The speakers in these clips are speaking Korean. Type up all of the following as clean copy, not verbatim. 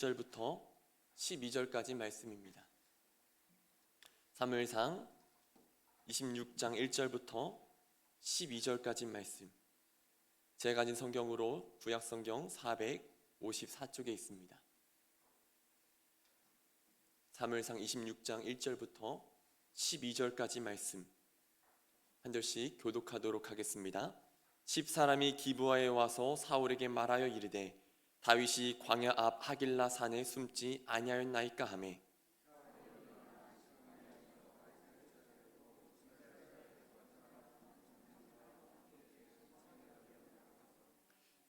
1절부터 12절까지 말씀입니다. 사무엘상 26장 1절부터 12절까지 말씀. 제가 가진 성경으로 구약성경 454쪽에 있습니다. 사무엘상 26장 1절부터 12절까지 말씀 한 절씩 교독하도록 하겠습니다. 10사람이 기브아에 와서 사울에게 말하여 이르되 다윗이 광야 앞 하길라 산에 숨지 아니하였나이까 하매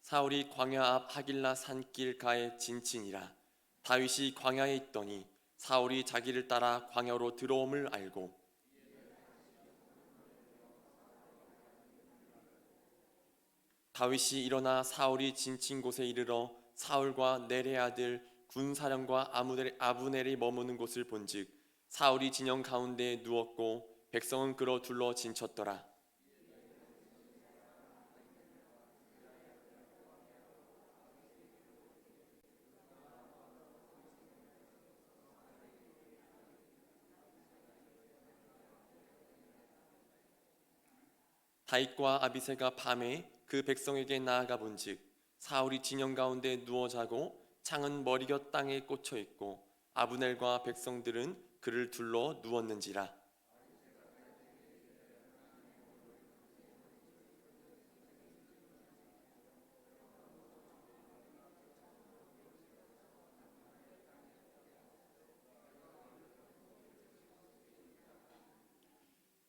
사울이 광야 앞 하길라 산길가에 진친이라. 다윗이 광야에 있더니 사울이 자기를 따라 광야로 들어옴을 알고 다윗이 일어나 사울이 진친 곳에 이르러 사울과 넬의 아들 군사령과 아브넬이 머무는 곳을 본즉 사울이 진영 가운데에 누웠고 백성은 그로 둘러 진쳤더라. 다윗과 아비새가 밤에 그 백성에게 나아가 본즉 사울이 진영 가운데 누워 자고 창은 머리곁 땅에 꽂혀 있고 아브넬과 백성들은 그를 둘러 누웠는지라.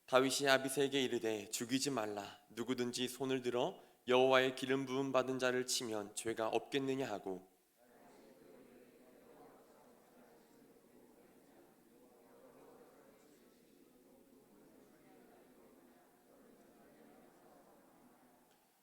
다윗이 아비새에게 이르되 죽이지 말라. 누구든지 손을 들어 여호와의 기름 부음 받은 자를 치면 죄가 없겠느냐 하고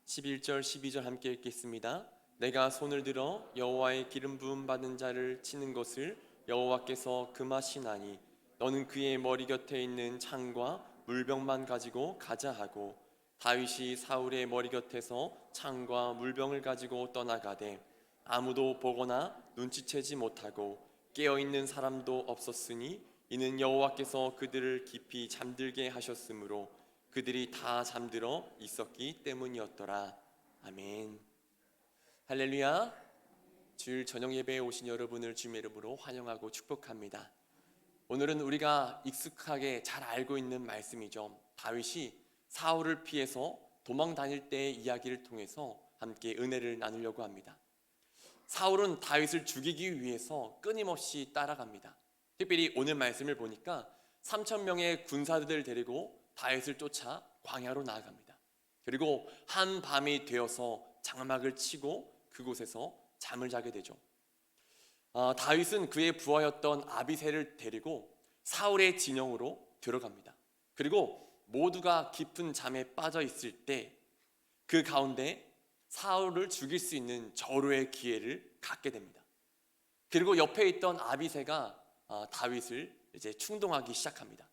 11절 12절 함께 읽겠습니다. 내가 손을 들어 여호와의 기름 부음 받은 자를 치는 것을 여호와께서 금하시나니 너는 그의 머리 곁에 있는 창과 물병만 가지고 가자 하고 다윗이 사울의 머리 곁에서 창과 물병을 가지고 떠나가되 아무도 보거나 눈치채지 못하고 깨어있는 사람도 없었으니 이는 여호와께서 그들을 깊이 잠들게 하셨으므로 그들이 다 잠들어 있었기 때문이었더라. 아멘. 할렐루야. 주일 저녁 예배에 오신 여러분을 주님의 이름으로 환영하고 축복합니다. 오늘은 우리가 익숙하게 잘 알고 있는 말씀이죠. 다윗이 사울을 피해서 도망 다닐 때의 이야기를 통해서 함께 은혜를 나누려고 합니다. 사울은 다윗을 죽이기 위해서 끊임없이 따라갑니다. 특별히 오늘 말씀을 보니까 3,000명의 군사들을 데리고 다윗을 쫓아 광야로 나아갑니다. 그리고 한밤이 되어서 장막을 치고 그곳에서 잠을 자게 되죠. 다윗은 그의 부하였던 아비새를 데리고 사울의 진영으로 들어갑니다. 그리고 모두가 깊은 잠에 빠져 있을 때 그 가운데 사울을 죽일 수 있는 절호의 기회를 갖게 됩니다. 그리고 옆에 있던 아비새가 다윗을 이제 충동하기 시작합니다.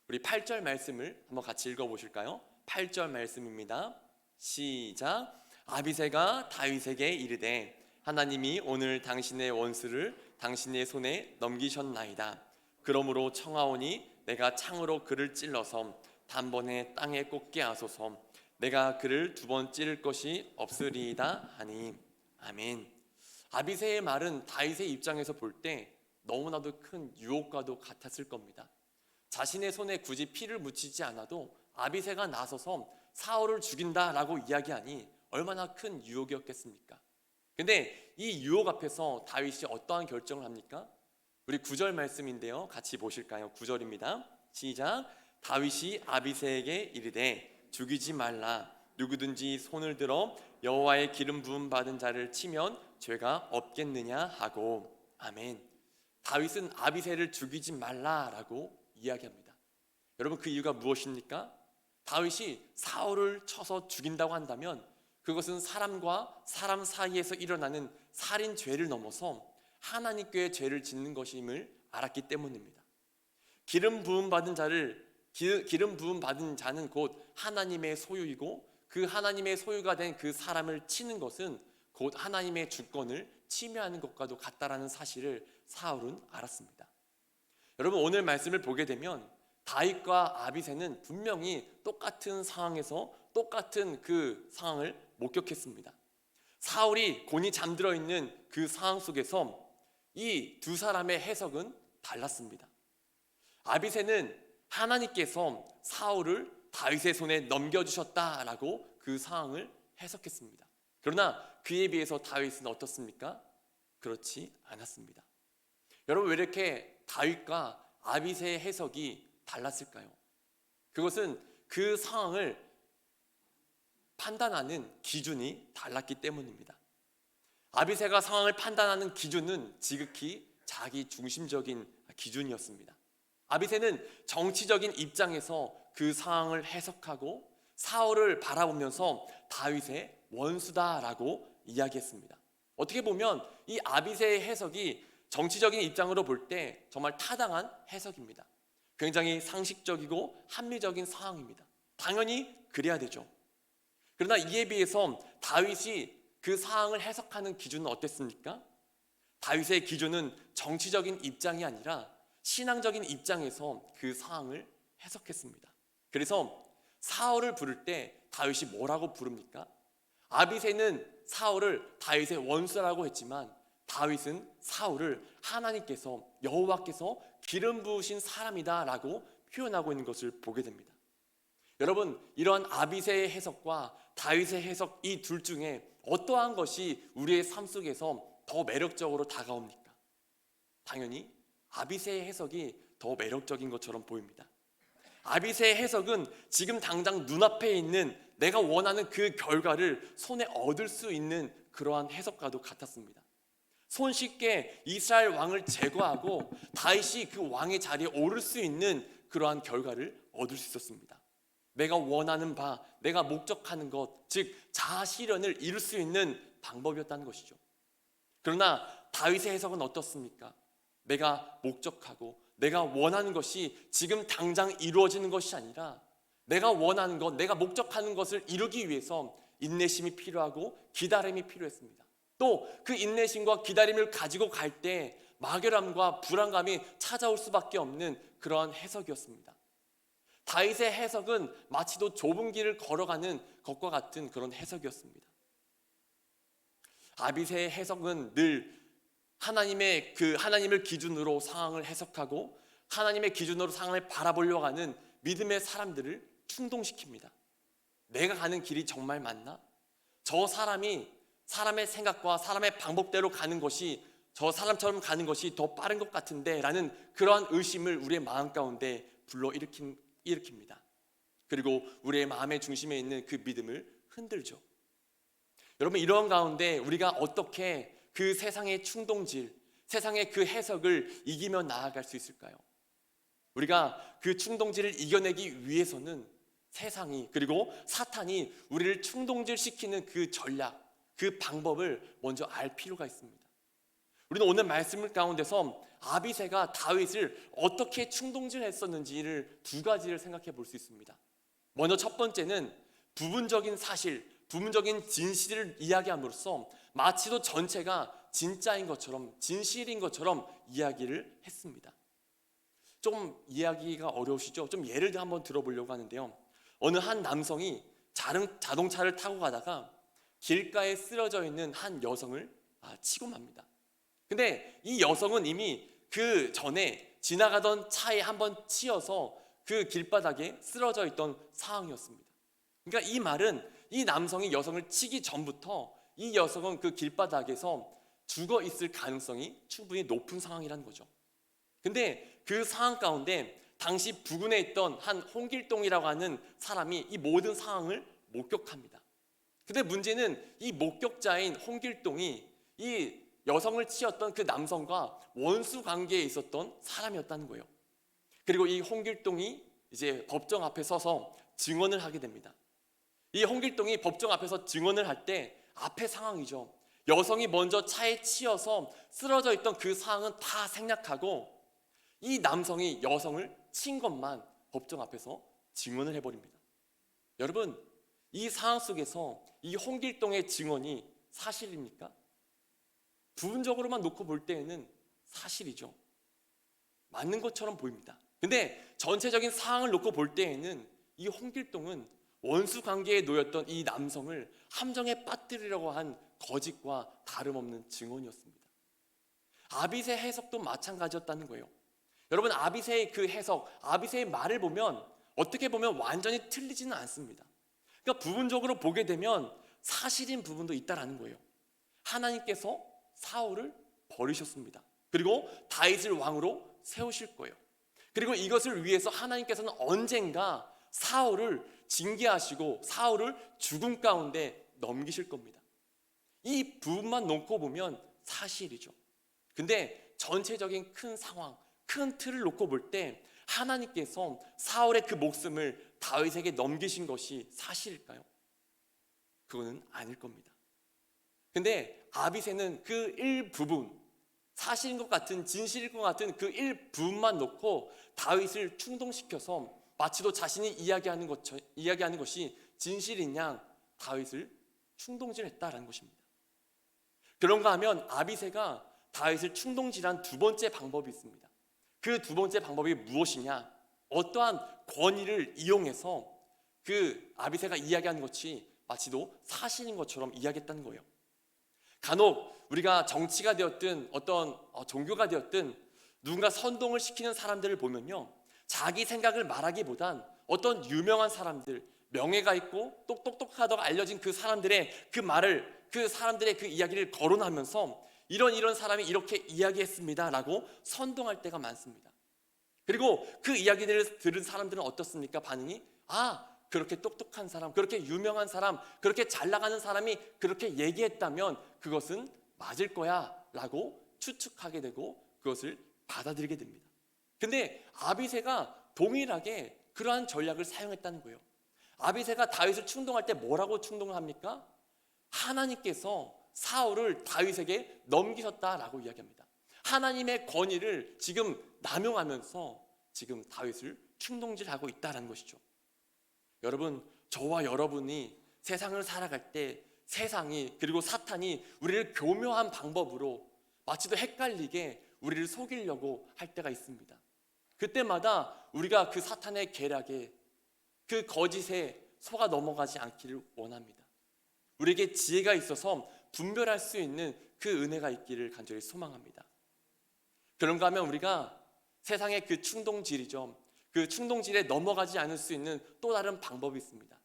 우리 8절 말씀을 한번 같이 읽어보실까요? 8절 말씀입니다. 시작. 아비새가 다윗에게 이르되 하나님이 오늘 당신의 원수를 당신의 손에 넘기셨나이다. 그러므로 청하오니 내가 창으로 그를 찔러서 단번에 땅에 꽂게 하소서. 내가 그를 두 번 찌를 것이 없으리이다 하니. 아멘. 아비새의 말은 다윗의 입장에서 볼 때 너무나도 큰 유혹과도 같았을 겁니다. 자신의 손에 굳이 피를 묻히지 않아도 아비새가 나서서 사울을 죽인다라고 이야기하니 얼마나 큰 유혹이었겠습니까? 근데 이 유혹 앞에서 다윗이 어떠한 결정을 합니까? 우리 9절 말씀인데요. 같이 보실까요? 9절입니다. 시작. 다윗이 아비새에게 이르되 죽이지 말라. 누구든지 손을 들어 여호와의 기름 부음 받은 자를 치면 죄가 없겠느냐 하고. 아멘. 다윗은 아비새를 죽이지 말라라고 이야기합니다. 여러분, 그 이유가 무엇입니까? 다윗이 사울을 쳐서 죽인다고 한다면 그것은 사람과 사람 사이에서 일어나는 살인 죄를 넘어서 하나님께 죄를 짓는 것임을 알았기 때문입니다. 기름 부음 받은 자는 곧 하나님의 소유이고 그 하나님의 소유가 된 그 사람을 치는 것은 곧 하나님의 주권을 침해하는 것과도 같다라는 사실을 사울은 알았습니다. 여러분, 오늘 말씀을 보게 되면 다윗과 아비새는 분명히 똑같은 상황에서 똑같은 그 상황을 목격했습니다. 사울이 곤히 잠들어 있는 그 상황 속에서 이 두 사람의 해석은 달랐습니다. 아비새는 하나님께서 사울을 다윗의 손에 넘겨주셨다라고 그 상황을 해석했습니다. 그러나 그에 비해서 다윗은 어떻습니까? 그렇지 않았습니다. 여러분, 왜 이렇게 다윗과 아비새의 해석이 달랐을까요? 그것은 그 상황을 판단하는 기준이 달랐기 때문입니다. 아비새가 상황을 판단하는 기준은 지극히 자기 중심적인 기준이었습니다. 아비새는 정치적인 입장에서 그 상황을 해석하고 사울을 바라보면서 다윗의 원수다라고 이야기했습니다. 어떻게 보면 이 아비새의 해석이 정치적인 입장으로 볼 때 정말 타당한 해석입니다. 굉장히 상식적이고 합리적인 상황입니다. 당연히 그래야 되죠. 그러나 이에 비해서 다윗이 그 상황을 해석하는 기준은 어땠습니까? 다윗의 기준은 정치적인 입장이 아니라 신앙적인 입장에서 그 상황을 해석했습니다. 그래서 사울을 부를 때 다윗이 뭐라고 부릅니까? 아비새는 사울을 다윗의 원수라고 했지만 다윗은 사울을 하나님께서, 여호와께서 기름 부으신 사람이다 라고 표현하고 있는 것을 보게 됩니다. 여러분, 이러한 아비새의 해석과 다윗의 해석, 이 둘 중에 어떠한 것이 우리의 삶 속에서 더 매력적으로 다가옵니까? 당연히 아비새의 해석이 더 매력적인 것처럼 보입니다. 아비새의 해석은 지금 당장 눈앞에 있는 내가 원하는 그 결과를 손에 얻을 수 있는 그러한 해석과도 같았습니다. 손쉽게 이스라엘 왕을 제거하고 다윗이 그 왕의 자리에 오를 수 있는 그러한 결과를 얻을 수 있었습니다. 내가 원하는 바, 내가 목적하는 것, 즉 자아 실현을 이룰 수 있는 방법이었다는 것이죠. 그러나 다윗의 해석은 어떻습니까? 내가 목적하고 내가 원하는 것이 지금 당장 이루어지는 것이 아니라 내가 원하는 것, 내가 목적하는 것을 이루기 위해서 인내심이 필요하고 기다림이 필요했습니다. 또 그 인내심과 기다림을 가지고 갈 때 막연함과 불안감이 찾아올 수밖에 없는 그러한 해석이었습니다. 다윗의 해석은 마치도 좁은 길을 걸어가는 것과 같은 그런 해석이었습니다. 아비새의 해석은 늘 하나님을 기준으로 상황을 해석하고 하나님의 기준으로 상황을 바라보려고 하는 믿음의 사람들을 충동시킵니다. 내가 가는 길이 정말 맞나? 저 사람이 사람의 생각과 사람의 방법대로 가는 것이, 저 사람처럼 가는 것이 더 빠른 것 같은데 라는 그러한 의심을 우리의 마음 가운데 일으킵니다. 그리고 우리의 마음의 중심에 있는 그 믿음을 흔들죠. 여러분, 이러한 가운데 우리가 어떻게 그 세상의 충동질, 세상의 그 해석을 이기며 나아갈 수 있을까요? 우리가 그 충동질을 이겨내기 위해서는 세상이, 그리고 사탄이 우리를 충동질시키는 그 전략, 그 방법을 먼저 알 필요가 있습니다. 우리는 오늘 말씀 가운데서 아비새가 다윗을 어떻게 충동질했었는지를 두 가지를 생각해 볼 수 있습니다. 먼저 첫 번째는 부분적인 사실, 부분적인 진실을 이야기함으로써 마치도 전체가 진짜인 것처럼, 진실인 것처럼 이야기를 했습니다. 좀 이야기가 어려우시죠? 좀 예를 한번 들어보려고 하는데요. 어느 한 남성이 자동차를 타고 가다가 길가에 쓰러져 있는 한 여성을 치고 맙니다. 근데 이 여성은 이미 그 전에 지나가던 차에 한번 치여서 그 길바닥에 쓰러져 있던 상황이었습니다. 그러니까 이 말은 이 남성이 여성을 치기 전부터 이 여성은 그 길바닥에서 죽어 있을 가능성이 충분히 높은 상황이라는 거죠. 근데 그 상황 가운데 당시 부근에 있던 한 홍길동이라고 하는 사람이 이 모든 상황을 목격합니다. 근데 문제는 이 목격자인 홍길동이 이 여성을 치었던 그 남성과 원수 관계에 있었던 사람이었다는 거예요. 그리고 이 홍길동이 이제 법정 앞에 서서 증언을 하게 됩니다. 이 홍길동이 법정 앞에서 증언을 할 때 앞의 상황이죠. 여성이 먼저 차에 치여서 쓰러져 있던 그 상황은 다 생략하고 이 남성이 여성을 친 것만 법정 앞에서 증언을 해버립니다. 여러분, 이 상황 속에서 이 홍길동의 증언이 사실입니까? 부분적으로만 놓고 볼 때에는 사실이죠. 맞는 것처럼 보입니다. 근데 전체적인 상황을 놓고 볼 때에는 이 홍길동은 원수 관계에 놓였던 이 남성을 함정에 빠뜨리려고 한 거짓과 다름없는 증언이었습니다. 아비새 해석도 마찬가지였다는 거예요. 여러분, 아비새의 그 해석, 아비새의 말을 보면 어떻게 보면 완전히 틀리지는 않습니다. 그러니까 부분적으로 보게 되면 사실인 부분도 있다라는 거예요. 하나님께서 사울을 버리셨습니다. 그리고 다윗을 왕으로 세우실 거예요. 그리고 이것을 위해서 하나님께서는 언젠가 사울을 징계하시고 사울을 죽음 가운데 넘기실 겁니다. 이 부분만 놓고 보면 사실이죠. 근데 전체적인 큰 상황, 큰 틀을 놓고 볼 때 하나님께서 사울의 그 목숨을 다윗에게 넘기신 것이 사실일까요? 그거는 아닐 겁니다. 근데 아비새는 그 일부분, 사실인 것 같은, 진실일 것 같은 그 일부분만 놓고 다윗을 충동시켜서 마치도 자신이 이야기하는 것이 진실인 양 다윗을 충동질했다라는 것입니다. 그런가 하면 아비새가 다윗을 충동질한 두 번째 방법이 있습니다. 그 두 번째 방법이 무엇이냐? 어떠한 권위를 이용해서 그 아비새가 이야기하는 것이 마치도 사실인 것처럼 이야기했다는 거예요. 간혹 우리가 정치가 되었든 어떤 종교가 되었든 누군가 선동을 시키는 사람들을 보면요, 자기 생각을 말하기보단 어떤 유명한 사람들, 명예가 있고 똑똑하다고 알려진 그 사람들의 그 말을, 그 사람들의 그 이야기를 거론하면서 이런 사람이 이렇게 이야기했습니다 라고 선동할 때가 많습니다. 그리고 그 이야기들을 들은 사람들은 어떻습니까? 반응이 그렇게 똑똑한 사람, 그렇게 유명한 사람, 그렇게 잘 나가는 사람이 그렇게 얘기했다면 그것은 맞을 거야 라고 추측하게 되고 그것을 받아들이게 됩니다. 근데 아비새가 동일하게 그러한 전략을 사용했다는 거예요. 아비새가 다윗을 충동할 때 뭐라고 충동을 합니까? 하나님께서 사울을 다윗에게 넘기셨다라고 이야기합니다. 하나님의 권위를 지금 남용하면서 지금 다윗을 충동질하고 있다는 것이죠. 여러분, 저와 여러분이 세상을 살아갈 때 세상이, 그리고 사탄이 우리를 교묘한 방법으로 마치도 헷갈리게 우리를 속이려고 할 때가 있습니다. 그때마다 우리가 그 사탄의 계략에, 그 거짓에 속아 넘어가지 않기를 원합니다. 우리에게 지혜가 있어서 분별할 수 있는 그 은혜가 있기를 간절히 소망합니다. 그런가 하면 우리가 세상의 그 충동질이죠, 그 충동질에 넘어가지 않을 수 있는 또 다른 방법이 있습니다.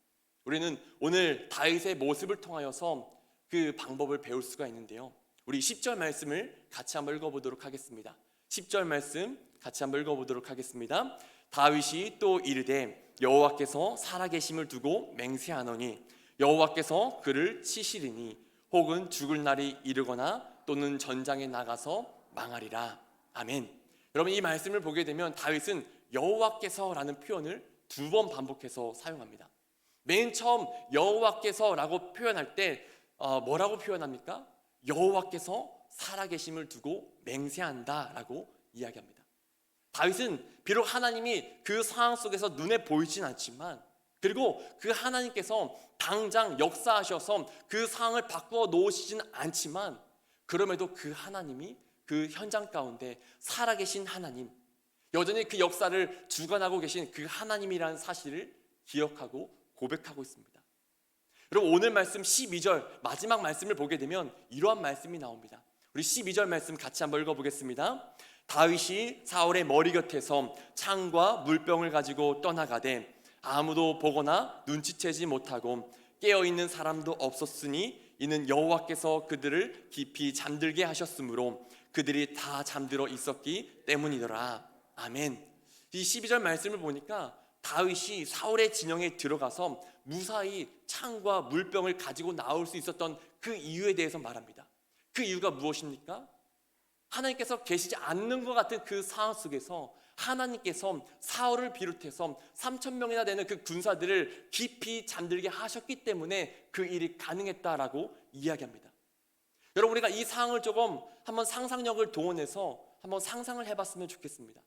우리는 오늘 다윗의 모습을 통하여서 그 방법을 배울 수가 있는데요, 우리 10절 말씀을 같이 한번 읽어보도록 하겠습니다. 10절 말씀 같이 한번 읽어보도록 하겠습니다. 다윗이 또 이르되 여호와께서 살아계심을 두고 맹세하노니 여호와께서 그를 치시리니 혹은 죽을 날이 이르거나 또는 전장에 나가서 망하리라. 아멘. 여러분, 이 말씀을 보게 되면 다윗은 여호와께서라는 표현을 두 번 반복해서 사용합니다. 맨 처음 여호와께서라고 표현할 때 뭐라고 표현합니까? 여호와께서 살아계심을 두고 맹세한다라고 이야기합니다. 다윗은 비록 하나님이 그 상황 속에서 눈에 보이진 않지만, 그리고 그 하나님께서 당장 역사하셔서 그 상황을 바꾸어 놓으시진 않지만, 그럼에도 그 하나님이 그 현장 가운데 살아계신 하나님, 여전히 그 역사를 주관하고 계신 그 하나님이라는 사실을 기억하고 고백하고 있습니다. 여러분, 오늘 말씀 12절 마지막 말씀을 보게 되면 이러한 말씀이 나옵니다. 우리 12절 말씀 같이 한번 읽어보겠습니다. 다윗이 사울의 머리 곁에서 창과 물병을 가지고 떠나가되 아무도 보거나 눈치채지 못하고 깨어있는 사람도 없었으니 이는 여호와께서 그들을 깊이 잠들게 하셨으므로 그들이 다 잠들어 있었기 때문이더라. 아멘. 이 12절 말씀을 보니까 다윗이 사울의 진영에 들어가서 무사히 창과 물병을 가지고 나올 수 있었던 그 이유에 대해서 말합니다. 그 이유가 무엇입니까? 하나님께서 계시지 않는 것 같은 그 상황 속에서 하나님께서 사울을 비롯해서 3,000명이나 되는 그 군사들을 깊이 잠들게 하셨기 때문에 그 일이 가능했다라고 이야기합니다. 여러분, 우리가 이 상황을 조금 한번 상상력을 동원해서 한번 상상을 해봤으면 좋겠습니다.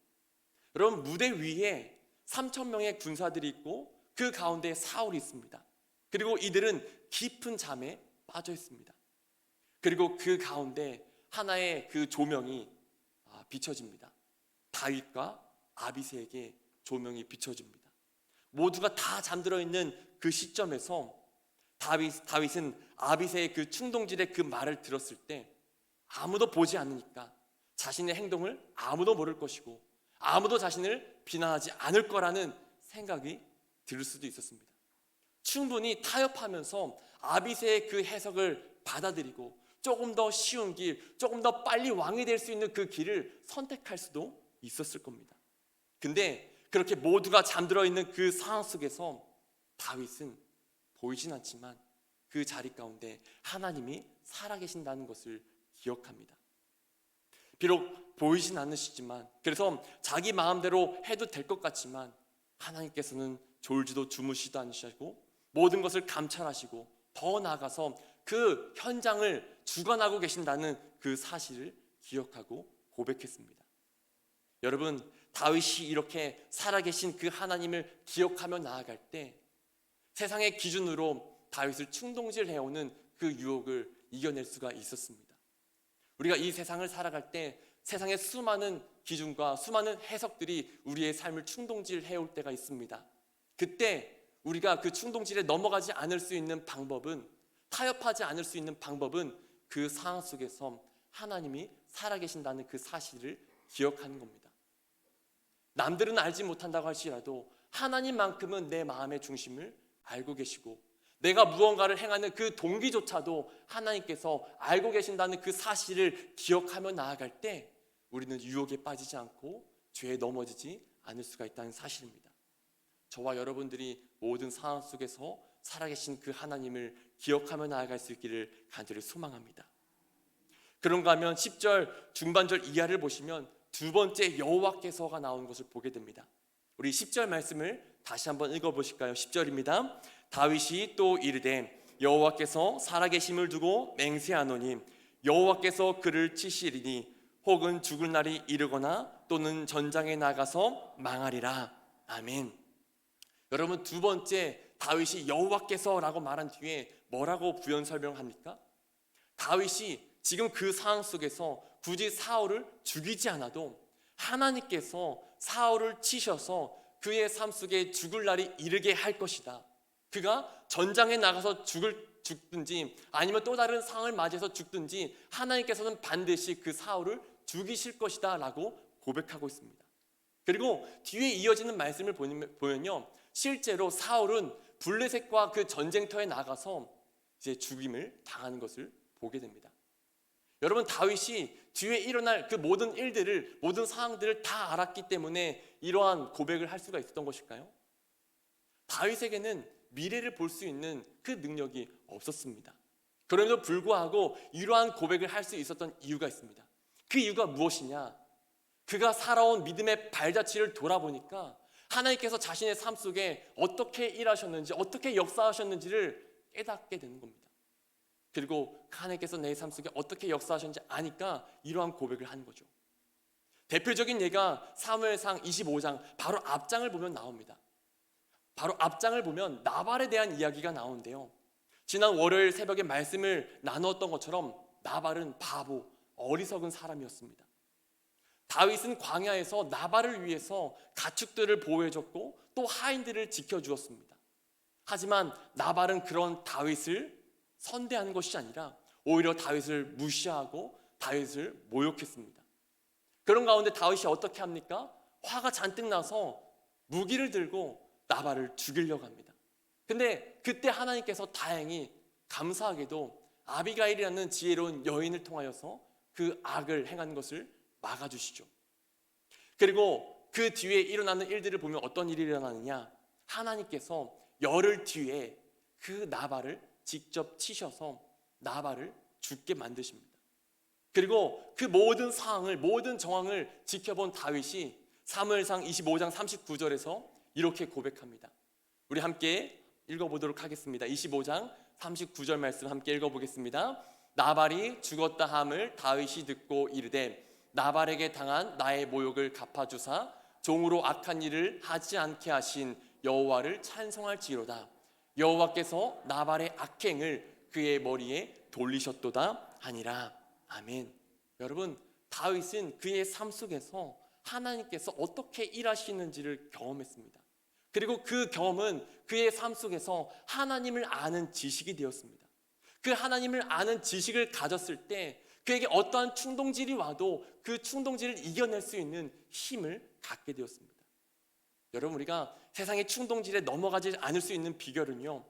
여러분, 무대 위에 3,000명의 군사들이 있고 그 가운데 사울이 있습니다. 그리고 이들은 깊은 잠에 빠져 있습니다. 그리고 그 가운데 하나의 그 조명이 비춰집니다. 다윗과 아비새에게 조명이 비춰집니다. 모두가 다 잠들어 있는 그 시점에서 다윗은 아비새의 그 충동질의 그 말을 들었을 때 아무도 보지 않으니까 자신의 행동을 아무도 모를 것이고 아무도 자신을 비난하지 않을 거라는 생각이 들 수도 있었습니다. 충분히 타협하면서 아비새의 그 해석을 받아들이고 조금 더 쉬운 길, 조금 더 빨리 왕이 될 수 있는 그 길을 선택할 수도 있었을 겁니다. 근데 그렇게 모두가 잠들어 있는 그 상황 속에서 다윗은 보이진 않지만 그 자리 가운데 하나님이 살아계신다는 것을 기억합니다. 비록 보이진 않으시지만, 그래서 자기 마음대로 해도 될 것 같지만 하나님께서는 졸지도 주무시도 않으시고 모든 것을 감찰하시고 더 나아가서 그 현장을 주관하고 계신다는 그 사실을 기억하고 고백했습니다. 여러분, 다윗이 이렇게 살아계신 그 하나님을 기억하며 나아갈 때 세상의 기준으로 다윗을 충동질해오는 그 유혹을 이겨낼 수가 있었습니다. 우리가 이 세상을 살아갈 때 세상의 수많은 기준과 수많은 해석들이 우리의 삶을 충동질해올 때가 있습니다. 그때 우리가 그 충동질에 넘어가지 않을 수 있는 방법은, 타협하지 않을 수 있는 방법은 그 상황 속에서 하나님이 살아계신다는 그 사실을 기억하는 겁니다. 남들은 알지 못한다고 할지라도 하나님만큼은 내 마음의 중심을 알고 계시고 내가 무언가를 행하는 그 동기조차도 하나님께서 알고 계신다는 그 사실을 기억하며 나아갈 때 우리는 유혹에 빠지지 않고 죄에 넘어지지 않을 수가 있다는 사실입니다. 저와 여러분들이 모든 상황 속에서 살아계신 그 하나님을 기억하며 나아갈 수 있기를 간절히 소망합니다. 그런가 하면 10절 중반절 이하를 보시면 두 번째 여호와께서가 나오는 것을 보게 됩니다. 우리 10절 말씀을 다시 한번 읽어보실까요? 10절입니다. 다윗이 또 이르되 여호와께서 살아계심을 두고 맹세하노니 여호와께서 그를 치시리니 혹은 죽을 날이 이르거나 또는 전장에 나가서 망하리라. 아멘. 여러분, 두 번째 다윗이 여호와께서라고 말한 뒤에 뭐라고 부연 설명합니까? 다윗이 지금 그 상황 속에서 굳이 사울을 죽이지 않아도 하나님께서 사울을 치셔서 그의 삶 속에 죽을 날이 이르게 할 것이다. 그가 전장에 나가서 죽든지 아니면 또 다른 상황을 맞이해서 죽든지 하나님께서는 반드시 그 사울을 죽이실 것이다 라고 고백하고 있습니다. 그리고 뒤에 이어지는 말씀을 보면요, 실제로 사울은 블레셋과 그 전쟁터에 나가서 이제 죽임을 당하는 것을 보게 됩니다. 여러분, 다윗이 뒤에 일어날 그 모든 일들을, 모든 상황들을 다 알았기 때문에 이러한 고백을 할 수가 있었던 것일까요? 다윗에게는 미래를 볼 수 있는 그 능력이 없었습니다. 그럼에도 불구하고 이러한 고백을 할 수 있었던 이유가 있습니다. 그 이유가 무엇이냐? 그가 살아온 믿음의 발자취를 돌아보니까 하나님께서 자신의 삶 속에 어떻게 일하셨는지, 어떻게 역사하셨는지를 깨닫게 되는 겁니다. 그리고 하나님께서 내 삶 속에 어떻게 역사하셨는지 아니까 이러한 고백을 하는 거죠. 대표적인 예가 사무엘상 25장 바로 앞장을 보면 나옵니다. 바로 앞장을 보면 나발에 대한 이야기가 나오는데요, 지난 월요일 새벽에 말씀을 나누었던 것처럼 나발은 바보, 어리석은 사람이었습니다. 다윗은 광야에서 나발을 위해서 가축들을 보호해줬고 또 하인들을 지켜주었습니다. 하지만 나발은 그런 다윗을 선대하는 것이 아니라 오히려 다윗을 무시하고 다윗을 모욕했습니다. 그런 가운데 다윗이 어떻게 합니까? 화가 잔뜩 나서 무기를 들고 나발을 죽이려고 합니다. 근데 그때 하나님께서 다행히 감사하게도 아비가일이라는 지혜로운 여인을 통하여서 그 악을 행하는 것을 막아주시죠. 그리고 그 뒤에 일어나는 일들을 보면 어떤 일이 일어나느냐? 하나님께서 열흘 뒤에 그 나발을 직접 치셔서 나발을 죽게 만드십니다. 그리고 그 모든 상황을, 모든 정황을 지켜본 다윗이 사무엘상 25장 39절에서 이렇게 고백합니다. 우리 함께 읽어보도록 하겠습니다. 25장 39절 말씀 함께 읽어보겠습니다. 나발이 죽었다 함을 다윗이 듣고 이르되 나발에게 당한 나의 모욕을 갚아주사 종으로 악한 일을 하지 않게 하신 여호와를 찬송할지로다. 여호와께서 나발의 악행을 그의 머리에 돌리셨도다 하니라. 아멘. 여러분, 다윗은 그의 삶 속에서 하나님께서 어떻게 일하시는지를 경험했습니다. 그리고 그 경험은 그의 삶 속에서 하나님을 아는 지식이 되었습니다. 그 하나님을 아는 지식을 가졌을 때 그에게 어떠한 충동질이 와도 그 충동질을 이겨낼 수 있는 힘을 갖게 되었습니다. 여러분, 우리가 세상의 충동질에 넘어가지 않을 수 있는 비결은요,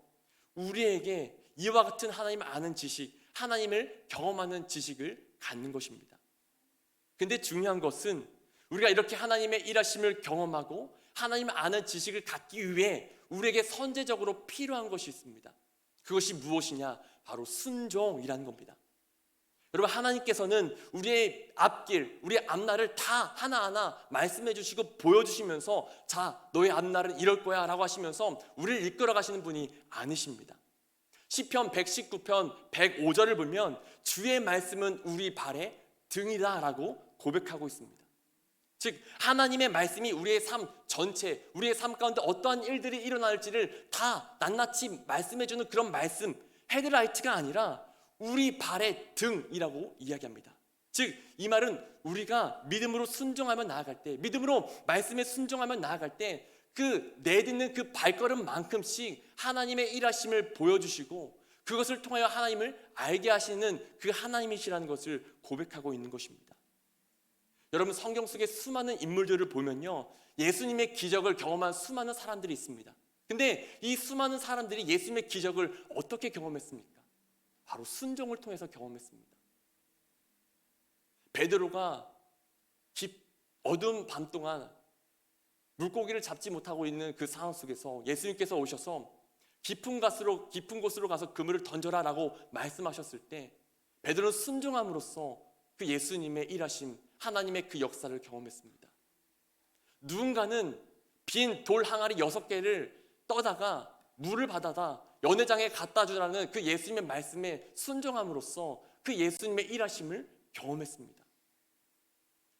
우리에게 이와 같은 하나님을 아는 지식, 하나님을 경험하는 지식을 갖는 것입니다. 근데 중요한 것은 우리가 이렇게 하나님의 일하심을 경험하고 하나님을 아는 지식을 갖기 위해 우리에게 선제적으로 필요한 것이 있습니다. 그것이 무엇이냐? 바로 순종이라는 겁니다. 여러분, 하나님께서는 우리의 앞길, 우리의 앞날을 다 하나하나 말씀해 주시고 보여주시면서 자, 너의 앞날은 이럴 거야 라고 하시면서 우리를 이끌어 가시는 분이 아니십니다. 시편 119편 105절을 보면 주의 말씀은 우리 발의 등이다 라고 고백하고 있습니다. 즉, 하나님의 말씀이 우리의 삶 전체, 우리의 삶 가운데 어떠한 일들이 일어날지를 다 낱낱이 말씀해주는 그런 말씀, 헤드라이트가 아니라 우리 발의 등이라고 이야기합니다. 즉, 이 말은 우리가 믿음으로 순종하며 나아갈 때, 믿음으로 말씀에 순종하며 나아갈 때 그 내딛는 그 발걸음만큼씩 하나님의 일하심을 보여주시고 그것을 통하여 하나님을 알게 하시는 그 하나님이시라는 것을 고백하고 있는 것입니다. 여러분, 성경 속의 수많은 인물들을 보면요, 예수님의 기적을 경험한 수많은 사람들이 있습니다. 근데 이 수많은 사람들이 예수님의 기적을 어떻게 경험했습니까? 바로 순종을 통해서 경험했습니다. 베드로가 어두운 밤 동안 물고기를 잡지 못하고 있는 그 상황 속에서 예수님께서 오셔서 깊은 곳으로 가서 그물을 던져라 라고 말씀하셨을 때 베드로는 순종함으로써 그 예수님의 일하심, 하나님의 그 역사를 경험했습니다. 누군가는 빈 돌 항아리 6개를 떠다가 물을 받아다 연회장에 갖다 주라는 그 예수님의 말씀에 순종함으로써 그 예수님의 일하심을 경험했습니다.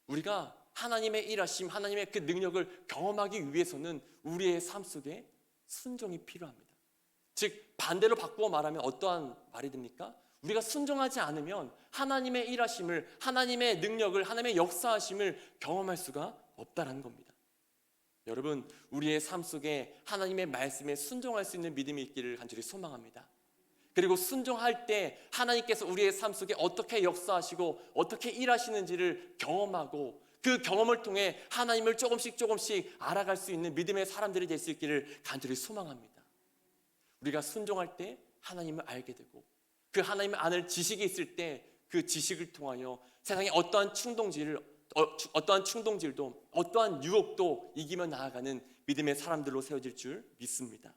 우리가 하나님의 일하심, 하나님의 그 능력을 경험하기 위해서는 우리의 삶 속에 순종이 필요합니다. 즉, 반대로 바꾸어 말하면 어떠한 말이 됩니까? 우리가 순종하지 않으면 하나님의 일하심을, 하나님의 능력을, 하나님의 역사하심을 경험할 수가 없다는 겁니다. 여러분, 우리의 삶 속에 하나님의 말씀에 순종할 수 있는 믿음이 있기를 간절히 소망합니다. 그리고 순종할 때 하나님께서 우리의 삶 속에 어떻게 역사하시고 어떻게 일하시는지를 경험하고 그 경험을 통해 하나님을 조금씩 알아갈 수 있는 믿음의 사람들이 될 수 있기를 간절히 소망합니다. 우리가 순종할 때 하나님을 알게 되고 그 하나님을 아는 지식이 있을 때 그 지식을 통하여 세상의 어떠한 충동질도 어떠한 유혹도 이기며 나아가는 믿음의 사람들로 세워질 줄 믿습니다.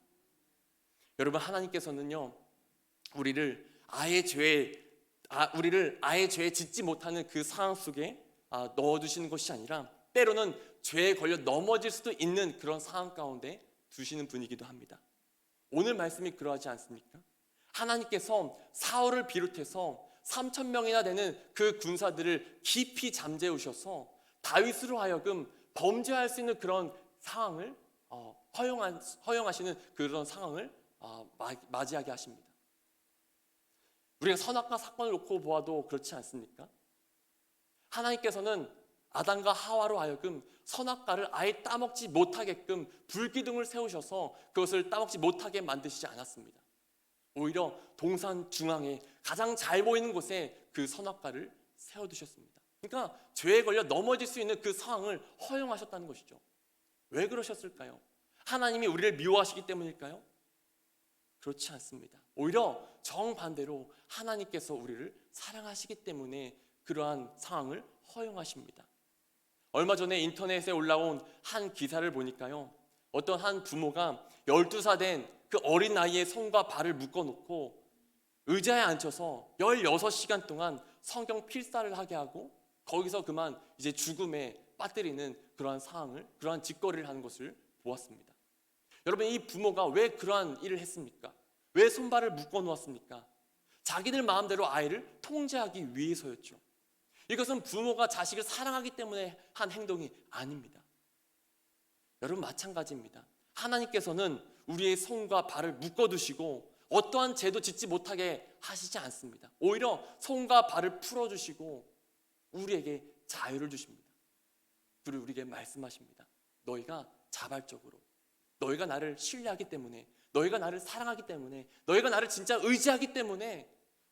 여러분, 하나님께서는요, 우리를 아예 죄에 짓지 못하는 그 상황 속에 넣어두시는 것이 아니라 때로는 죄에 걸려 넘어질 수도 있는 그런 상황 가운데 두시는 분이기도 합니다. 오늘 말씀이 그러하지 않습니까? 하나님께서 사울을 비롯해서 3,000명이나 되는 그 군사들을 깊이 잠재우셔서 다윗으로 하여금 범죄할 수 있는 그런 상황을 허용하시는 그런 상황을 맞이하게 하십니다. 우리가 선악과 사건을 놓고 보아도 그렇지 않습니까? 하나님께서는 아담과 하와로 하여금 선악과를 아예 따먹지 못하게끔 불기둥을 세우셔서 그것을 따먹지 못하게 만드시지 않았습니다. 오히려 동산 중앙에 가장 잘 보이는 곳에 그 선악과를 세워두셨습니다. 그러니까 죄에 걸려 넘어질 수 있는 그 상황을 허용하셨다는 것이죠. 왜 그러셨을까요? 하나님이 우리를 미워하시기 때문일까요? 그렇지 않습니다. 오히려 정반대로 하나님께서 우리를 사랑하시기 때문에 그러한 상황을 허용하십니다. 얼마 전에 인터넷에 올라온 한 기사를 보니까요, 어떤 한 부모가 12살 된 그 어린 나이에 손과 발을 묶어놓고 의자에 앉혀서 16시간 동안 성경 필사를 하게 하고 거기서 그만 이제 죽음에 빠뜨리는 그러한 상황을, 그러한 짓거리를 하는 것을 보았습니다. 여러분, 이 부모가 왜 그러한 일을 했습니까? 왜 손발을 묶어 놓았습니까? 자기들 마음대로 아이를 통제하기 위해서였죠. 이것은 부모가 자식을 사랑하기 때문에 한 행동이 아닙니다. 여러분, 마찬가지입니다. 하나님께서는 우리의 손과 발을 묶어두시고 어떠한 죄도 짓지 못하게 하시지 않습니다. 오히려 손과 발을 풀어주시고 우리에게 자유를 주십니다. 그리고 우리에게 말씀하십니다. 너희가 자발적으로, 너희가 나를 신뢰하기 때문에, 너희가 나를 사랑하기 때문에, 너희가 나를 진짜 의지하기 때문에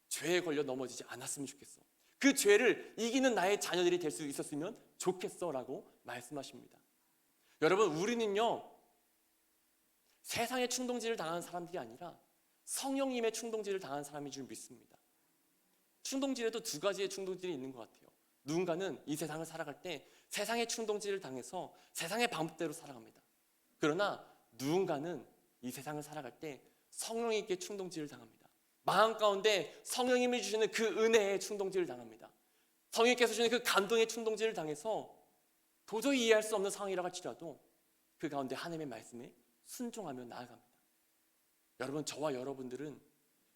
죄에 걸려 넘어지지 않았으면 좋겠어. 그 죄를 이기는 나의 자녀들이 될 수 있었으면 좋겠어 라고 말씀하십니다. 여러분, 우리는요 세상의 충동질을 당하는 사람들이 아니라 성령님의 충동질을 당하는 사람인 줄 믿습니다. 충동질에도 두 가지의 충동질이 있는 것 같아요. 누군가는 이 세상을 살아갈 때 세상의 충동질을 당해서 세상의 방법대로 살아갑니다. 그러나 누군가는 이 세상을 살아갈 때 성령님께 충동질을 당합니다. 마음 가운데 성령님이 주시는 그 은혜의 충동질을 당합니다. 성령님께서 주시는 그 감동의 충동질을 당해서 도저히 이해할 수 없는 상황이라 할지라도 그 가운데 하나님의 말씀에 순종하며 나아갑니다. 여러분, 저와 여러분들은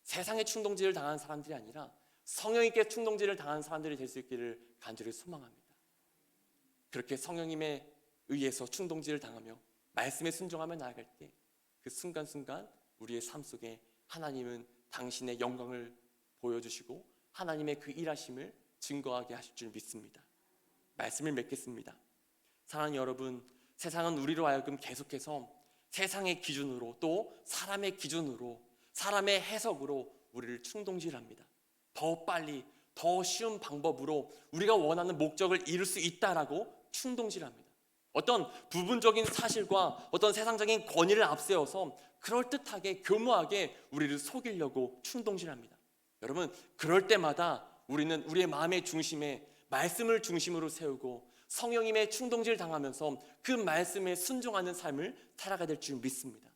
세상의 충동질을 당하는 사람들이 아니라 성령님께 충동질을 당하는 사람들이 될 수 있기를 간절히 소망합니다. 그렇게 성령님에 의해서 충동질을 당하며 말씀에 순종하며 나아갈 때 그 순간순간 우리의 삶 속에 하나님은 당신의 영광을 보여주시고 하나님의 그 일하심을 증거하게 하실 줄 믿습니다. 말씀을 맺겠습니다. 사랑하는 여러분, 세상은 우리로 하여금 계속해서 세상의 기준으로, 또 사람의 기준으로, 사람의 해석으로 우리를 충동질합니다. 더 빨리, 더 쉬운 방법으로 우리가 원하는 목적을 이룰 수 있다라고 충동질합니다. 어떤 부분적인 사실과 어떤 세상적인 권위를 앞세워서 그럴듯하게, 교묘하게 우리를 속이려고 충동질합니다. 여러분, 그럴 때마다 우리는 우리의 마음의 중심에 말씀을 중심으로 세우고 성령님의 충동질 당하면서 그 말씀에 순종하는 삶을 살아가야 될 줄 믿습니다.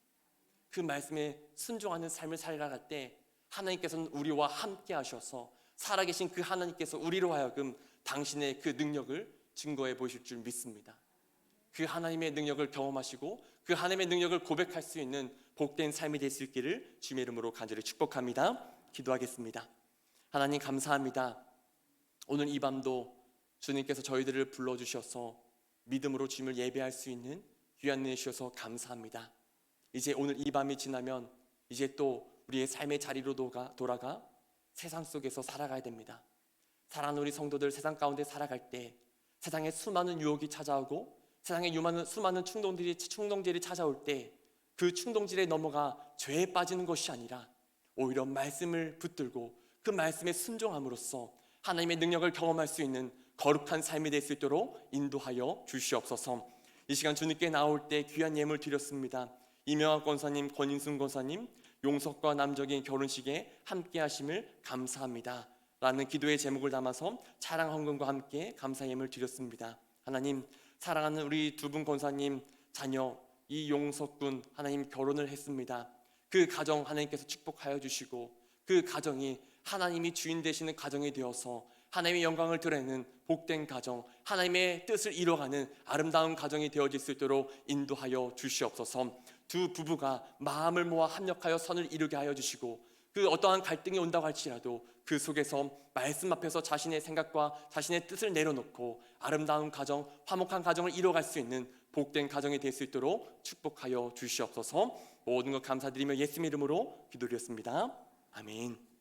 그 말씀에 순종하는 삶을 살아갈 때 하나님께서는 우리와 함께 하셔서 살아계신 그 하나님께서 우리로 하여금 당신의 그 능력을 증거해 보실 줄 믿습니다. 그 하나님의 능력을 경험하시고 그 하나님의 능력을 고백할 수 있는 복된 삶이 될 수 있기를 주님의 이름으로 간절히 축복합니다. 기도하겠습니다. 하나님, 감사합니다. 오늘 이 밤도 주님께서 저희들을 불러주셔서 믿음으로 주님을 예배할 수 있는 귀한 은혜 주셔서 감사합니다. 이제 오늘 이 밤이 지나면 이제 또 우리의 삶의 자리로 돌아가 세상 속에서 살아가야 됩니다. 사랑하는 우리 성도들, 세상 가운데 살아갈 때 세상에 수많은 유혹이 찾아오고 세상에 수많은 충동질이 찾아올 때 그 충동질에 넘어가 죄에 빠지는 것이 아니라 오히려 말씀을 붙들고 그 말씀에 순종함으로써 하나님의 능력을 경험할 수 있는 거룩한 삶이 될 수 있도록 인도하여 주시옵소서. 이 시간 주님께 나올 때 귀한 예물 드렸습니다. 이명학 권사님, 권인순 권사님 용석과 남적인 결혼식에 함께 하심을 감사합니다 라는 기도의 제목을 담아서 차량 헌금과 함께 감사 예물 드렸습니다. 하나님, 사랑하는 우리 두 분 권사님 자녀 이용석군 하나님 결혼을 했습니다. 그 가정 하나님께서 축복하여 주시고 그 가정이 하나님이 주인 되시는 가정이 되어서 하나님의 영광을 드러내는 복된 가정, 하나님의 뜻을 이뤄가는 아름다운 가정이 되어질 수 있도록 인도하여 주시옵소서. 두 부부가 마음을 모아 합력하여 선을 이루게 하여 주시고 그 어떠한 갈등이 온다고 할지라도 그 속에서 말씀 앞에서 자신의 생각과 자신의 뜻을 내려놓고 아름다운 가정, 화목한 가정을 이뤄갈 수 있는 복된 가정이 될 수 있도록 축복하여 주시옵소서. 모든 것 감사드리며 예수님 이름으로 기도드렸습니다. 아멘.